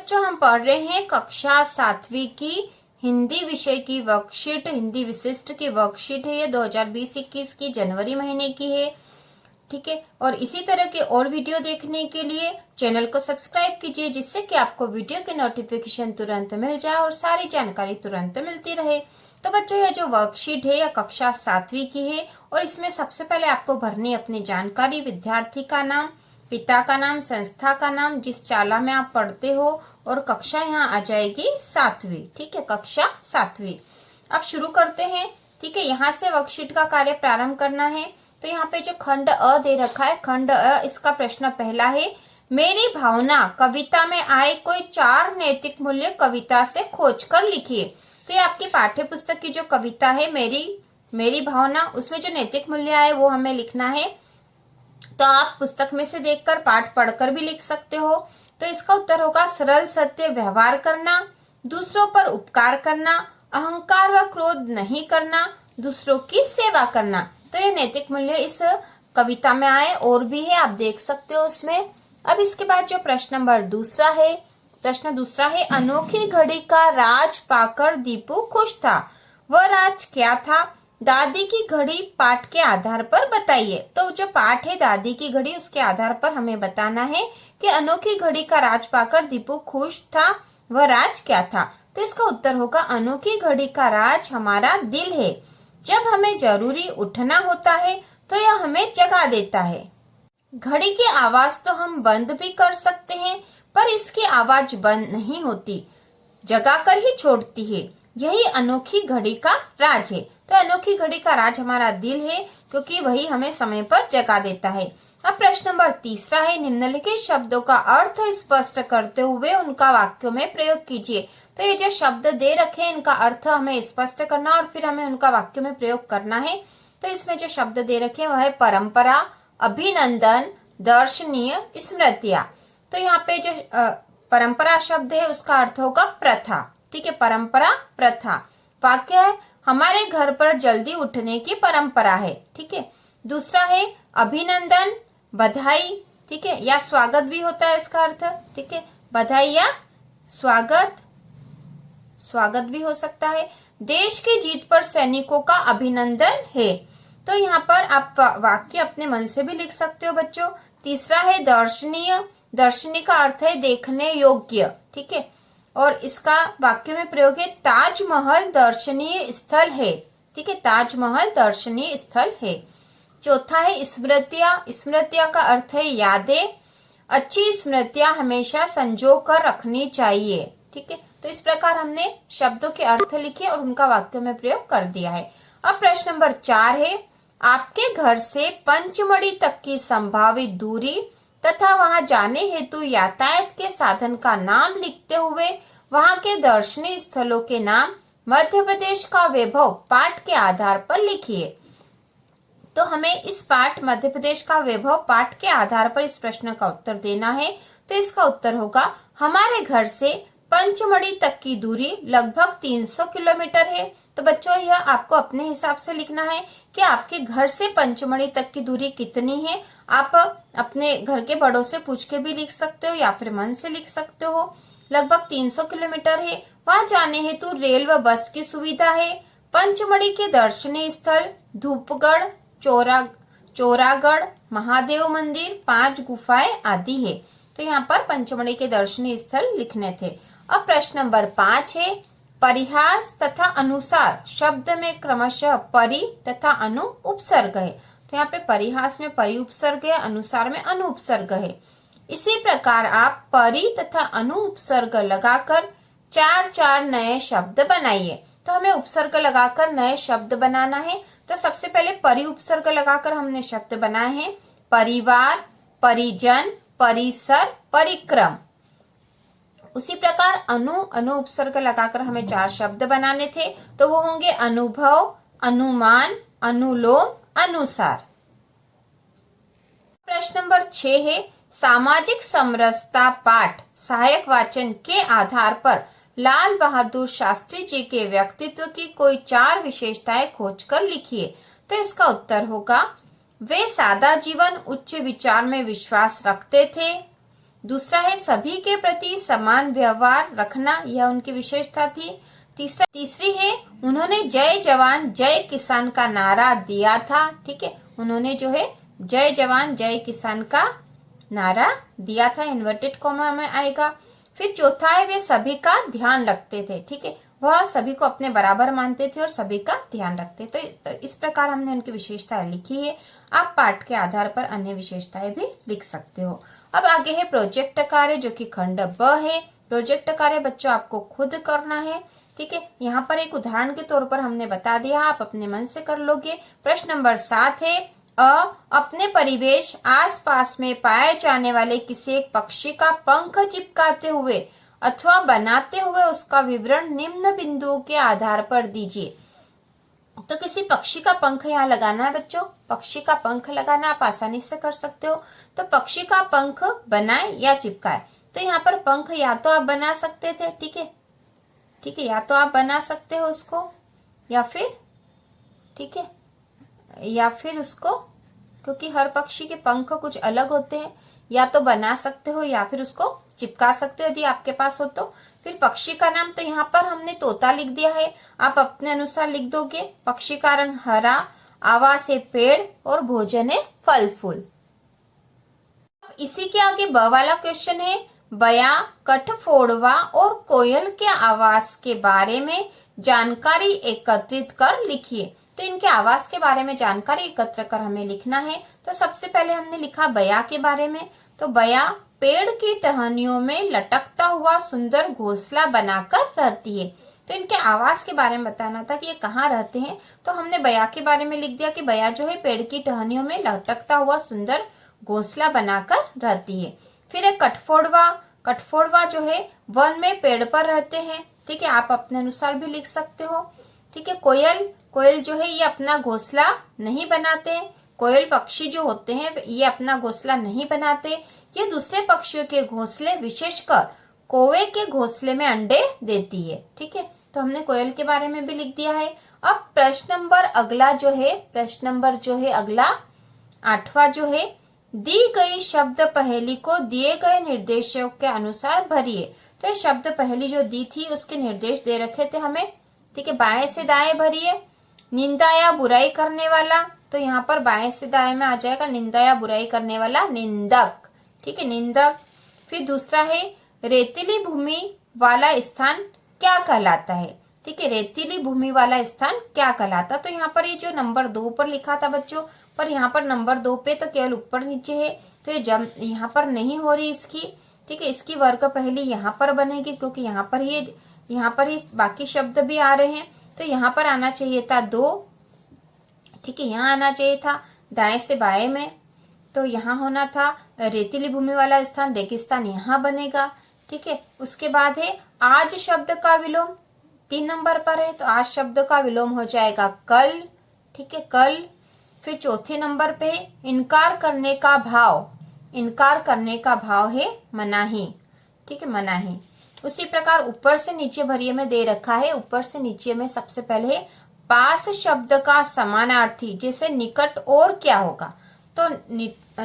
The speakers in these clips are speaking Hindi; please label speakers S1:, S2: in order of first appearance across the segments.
S1: बच्चों हम पढ़ रहे हैं कक्षा 7वीं की हिंदी विषय की वर्कशीट, हिंदी विशिष्ट की वर्कशीट है। ये 2020-21 की जनवरी महीने की है। ठीक है, और इसी तरह के और वीडियो देखने के लिए चैनल को सब्सक्राइब कीजिए, जिससे कि आपको वीडियो के नोटिफिकेशन तुरंत मिल जाए और सारी जानकारी तुरंत मिलती रहे। तो बच्चों ये जो वर्कशीट है यह कक्षा 7वीं की है और इसमें सबसे पहले आपको भरनी अपनी जानकारी, विद्यार्थी का नाम, पिता का नाम, संस्था का नाम, जिस शाला में आप पढ़ते हो, और कक्षा यहाँ आ जाएगी 7वीं। ठीक है, कक्षा 7वीं। अब शुरू करते हैं। ठीक है, यहाँ से वर्कशीट का कार्य प्रारंभ करना है। तो यहाँ पे जो खंड अ दे रखा है, खंड अ, इसका प्रश्न पहला है, मेरी भावना कविता में आए कोई 4 नैतिक मूल्य कविता से खोजकर लिखिए। तो ये आपकी पाठ्य पुस्तक की जो कविता है मेरी भावना, उसमें जो नैतिक मूल्य आए वो हमें लिखना है। तो आप पुस्तक में से देखकर पाठ पढ़कर भी लिख सकते हो। तो इसका उत्तर होगा सरल सत्य व्यवहार करना, दूसरों पर उपकार करना, अहंकार व क्रोध नहीं करना, दूसरों की सेवा करना। तो ये नैतिक मूल्य इस कविता में आए, और भी है, आप देख सकते हो उसमें। अब इसके बाद जो प्रश्न नंबर दूसरा है, प्रश्न दूसरा है, अनोखी घड़ी का राज पाकर दीपू खुश था, वह राज क्या था? दादी की घड़ी पाठ के आधार पर बताइए। तो जो पाठ है दादी की घड़ी, उसके आधार पर हमें बताना है कि अनोखी घड़ी का राज पाकर दीपू खुश था, वह राज क्या था? तो इसका उत्तर होगा अनोखी घड़ी का राज हमारा दिल है। जब हमें जरूरी उठना होता है तो यह हमें जगा देता है। घड़ी की आवाज तो हम बंद भी कर सकते हैं, पर इसकी आवाज बंद नहीं होती, जगा कर ही छोड़ती है। यही अनोखी घड़ी का राज है। तो अनोखी घड़ी का राज हमारा दिल है, क्योंकि वही हमें समय पर जगा देता है। अब प्रश्न नंबर तीसरा है, निम्नलिखित शब्दों का अर्थ स्पष्ट करते हुए उनका वाक्यों में प्रयोग कीजिए। तो ये जो शब्द दे रखे हैं, इनका अर्थ हमें स्पष्ट करना और फिर हमें उनका वाक्य में प्रयोग करना है। तो इसमें जो शब्द दे रखे हैं वह है परंपरा, अभिनंदन, दर्शनीय, स्मृतियां। तो यहाँ पे जो परंपरा शब्द है उसका अर्थ होगा प्रथा। ठीक है, परंपरा, प्रथा। वाक्य है, हमारे घर पर जल्दी उठने की परंपरा है। ठीक है, दूसरा है अभिनंदन, बधाई, ठीक है, या स्वागत भी होता है इसका अर्थ। ठीक है, बधाई या स्वागत, स्वागत भी हो सकता है। देश की जीत पर सैनिकों का अभिनंदन है। तो यहाँ पर आप वाक्य अपने मन से भी लिख सकते हो बच्चों। तीसरा है दर्शनीय, दर्शनीय का अर्थ है देखने योग्य। ठीक है, और इसका वाक्य में प्रयोग है ताजमहल दर्शनीय स्थल है। ठीक है, ताजमहल दर्शनीय स्थल है। चौथा है स्मृतियां, स्मृतियां का अर्थ है यादें, अच्छी स्मृतियां हमेशा संजो कर रखनी चाहिए। ठीक है, तो इस प्रकार हमने शब्दों के अर्थ लिखे और उनका वाक्य में प्रयोग कर दिया है। अब प्रश्न नंबर 4 है, आपके घर से पंचमढ़ी तक की संभावित दूरी तथा वहां जाने हेतु यातायात के साधन का नाम लिखते हुए वहां के दर्शनीय स्थलों के नाम, मध्य प्रदेश का वैभव पाठ के आधार पर लिखिए। तो हमें इस पाठ मध्य प्रदेश का वैभव पाठ के आधार पर इस प्रश्न का उत्तर देना है। तो इसका उत्तर होगा हमारे घर से पंचमढ़ी तक की दूरी लगभग 300 किलोमीटर है। तो बच्चों यह आपको अपने हिसाब से लिखना है कि आपके घर से पंचमढ़ी तक की दूरी कितनी है। आप अपने घर के बड़ों से पूछ के भी लिख सकते हो या फिर मन से लिख सकते हो। लगभग 300 किलोमीटर है। वहां जाने हेतु रेल व बस की सुविधा है। पंचमढ़ी के दर्शनीय स्थल धूपगढ़, चोरागढ़, महादेव मंदिर, 5 गुफाएं आदि है। तो यहाँ पर पंचमढ़ी के दर्शनीय स्थल लिखने थे। अब प्रश्न नंबर 5 है, परिहास तथा अनुसार शब्द में क्रमशः परि तथा अनु उपसर्ग है। तो यहाँ पे परिहास में परि उपसर्ग है, अनुसार में अनु उपसर्ग है। इसी प्रकार आप परि तथा अनु उपसर्ग लगाकर 4 नए शब्द बनाइए। तो हमें उपसर्ग लगाकर नए शब्द बनाना है। तो सबसे पहले परि उपसर्ग लगाकर हमने शब्द बनाए हैं परिवार, परिजन, परिसर, परिक्रम। उसी प्रकार अनु उपसर्ग लगाकर हमें 4 शब्द बनाने थे। तो वो होंगे अनुभव, अनुमान, अनुलोम, अनुसार। प्रश्न नंबर 6 है, सामाजिक समरसता पाठ सहायक वाचन के आधार पर लाल बहादुर शास्त्री जी के व्यक्तित्व की कोई 4 विशेषताएं खोजकर लिखिए। तो इसका उत्तर होगा, वे सादा जीवन, उच्च विचार में विश्वास रखते थे, दूसरा है सभी के प्रति समान व्यवहार रखना, यह उनकी विशेषता थी। तीसरी है उन्होंने जय जवान जय किसान का नारा दिया था। ठीक है, उन्होंने जो है जय जवान जय किसान का नारा दिया था, इन्वर्टेड कॉमा में आएगा। फिर चौथा है वे सभी का ध्यान रखते थे। ठीक है, वह सभी को अपने बराबर मानते थे और सभी का ध्यान रखते थे। तो इस प्रकार हमने उनकी विशेषताएं लिखी है। आप पाठ के आधार पर अन्य विशेषताएं भी लिख सकते हो। अब आगे है प्रोजेक्ट कार्य, जो कि खंड ब है। प्रोजेक्ट कार्य बच्चों आपको खुद करना है। ठीक है, यहाँ पर एक उदाहरण के तौर पर हमने बता दिया, आप अपने मन से कर लोगे। प्रश्न नंबर 7 है अपने परिवेश आसपास में पाए जाने वाले किसी एक पक्षी का पंख चिपकाते हुए अथवा बनाते हुए उसका विवरण निम्न बिंदुओं के आधार पर दीजिए। तो किसी पक्षी का पंख यहाँ लगाना है बच्चों, पक्षी का पंख लगाना आप आसानी से कर सकते हो। तो पक्षी का पंख बनाए या चिपकाए, तो यहाँ पर पंख या तो आप बना सकते थे, ठीक है, या तो आप बना सकते हो उसको, या फिर ठीक है, या फिर उसको, क्योंकि हर पक्षी के पंख कुछ अलग होते हैं, या तो बना सकते हो या फिर उसको चिपका सकते हो यदि आपके पास हो तो। फिर पक्षी का नाम, तो यहाँ पर हमने तोता लिख दिया है, आप अपने अनुसार लिख दोगे। पक्षी का रंग हरा, आवास है पेड़ और भोजन है फल फूल। इसी के आगे ब वाला क्वेश्चन है बया, कठफोड़वा और कोयल के आवास के बारे में जानकारी एकत्रित कर लिखिए। तो इनके आवास के बारे में जानकारी एकत्र कर हमें लिखना है। तो सबसे पहले हमने लिखा बया के बारे में। तो बया पेड़ की टहनियों में लटकता हुआ सुंदर घोंसला बनाकर रहती है। तो इनके आवास के बारे में बताना था कि ये कहाँ रहते हैं। तो हमने बया के बारे में लिख दिया कि बया जो है पेड़ की टहनियों में लटकता हुआ सुंदर घोंसला बनाकर रहती है। फिर एक कठफोड़वा, कठफोड़वा जो है वन में पेड़ पर रहते हैं। ठीक है, आप अपने अनुसार भी लिख सकते हो। ठीक है, कोयल, कोयल जो है ये अपना घोंसला नहीं बनाते हैं। कोयल पक्षी जो होते हैं ये अपना घोंसला नहीं बनाते, ये दूसरे पक्षियों के घोंसले विशेषकर कौवे के घोंसले में अंडे देती है। ठीक है, तो हमने कोयल के बारे में भी लिख दिया है। अब प्रश्न नंबर अगला जो है, प्रश्न नंबर जो है अगला 8वां जो है, दी गई शब्द पहेली को दिए गए निर्देशों के अनुसार भरिए। तो ये शब्द पहेली जो दी थी उसके निर्देश दे रखे थे हमें। ठीक है, बाएं से दाएं भरिए। निंदा या बुराई करने वाला, तो यहाँ पर बाएं से दाएं में आ जाएगा निंदा या बुराई करने वाला निंदक। ठीक है, निंदक। फिर दूसरा है रेतीली भूमि वाला स्थान क्या कहलाता है। ठीक है, रेतीली भूमि वाला स्थान क्या कहलाता। तो यहाँ पर ये जो नंबर 2 पर लिखा था बच्चों, पर यहाँ पर नंबर 2 पे तो केवल ऊपर नीचे है, तो ये यहाँ पर नहीं हो रही इसकी। ठीक है, इसकी वर्ग पहली यहाँ पर बनेगी, क्योंकि यहाँ पर ही बाकी शब्द भी आ रहे हैं। तो यहाँ पर आना चाहिए था 2। ठीक है, यहाँ आना चाहिए था दाएं से बाएं में, तो यहाँ होना था रेतीली भूमि वाला स्थान, रेगिस्तान यहाँ बनेगा। ठीक है, उसके बाद है आज शब्द का विलोम, 3 नंबर पर है, तो आज शब्द का विलोम हो जाएगा कल। ठीक है, कल। फिर चौथे नंबर पे इनकार करने का भाव, इनकार करने का भाव है मनाही। ठीक है, मनाही। उसी प्रकार ऊपर से नीचे भरिए में दे रखा है। ऊपर से नीचे में सबसे पहले पास शब्द का समानार्थी, जैसे निकट और क्या होगा, तो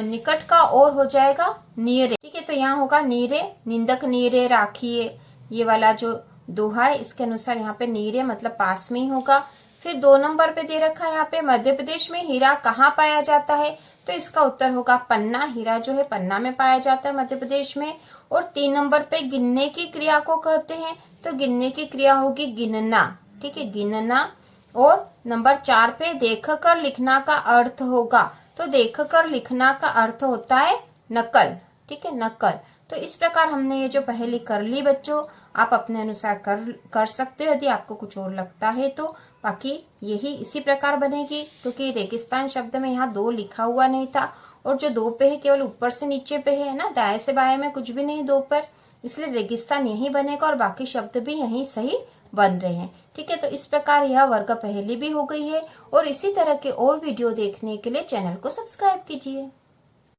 S1: निकट का और हो जाएगा नीरे। ठीक है, तो यहाँ होगा नीरे, निंदक नीरे राखिए, ये वाला जो दोहा है इसके अनुसार यहाँ पे नीरे मतलब पास में ही होगा। फिर 2 नंबर पे दे रखा है यहाँ पे मध्य प्रदेश में हीरा कहाँ पाया जाता है, तो इसका उत्तर होगा पन्ना। हीरा जो है पन्ना में पाया जाता है मध्य प्रदेश में। और 3 नंबर पे गिनने की क्रिया को कहते हैं, तो गिनने की क्रिया होगी गिनना। ठीक है, गिनना। और नंबर 4 पे देखकर लिखना का अर्थ होगा, तो देखकर लिखना का अर्थ होता है नकल। ठीक है, नकल। तो इस प्रकार हमने ये जो पहेली कर ली बच्चों, आप अपने अनुसार कर सकते हो यदि आपको कुछ और लगता है तो। बाकी यही इसी प्रकार बनेगी, क्योंकि रेगिस्तान शब्द में यहाँ 2 लिखा हुआ नहीं था, और जो 2 पे है केवल ऊपर से नीचे पे है ना, दाएं से बाएं में कुछ भी नहीं 2 पर, इसलिए रेगिस्तान यही बनेगा और बाकी शब्द भी यही सही बन रहे हैं। ठीक है, तो इस प्रकार यह वर्ग पहेली भी हो गई है। और इसी तरह के और वीडियो देखने के लिए चैनल को सब्सक्राइब कीजिए।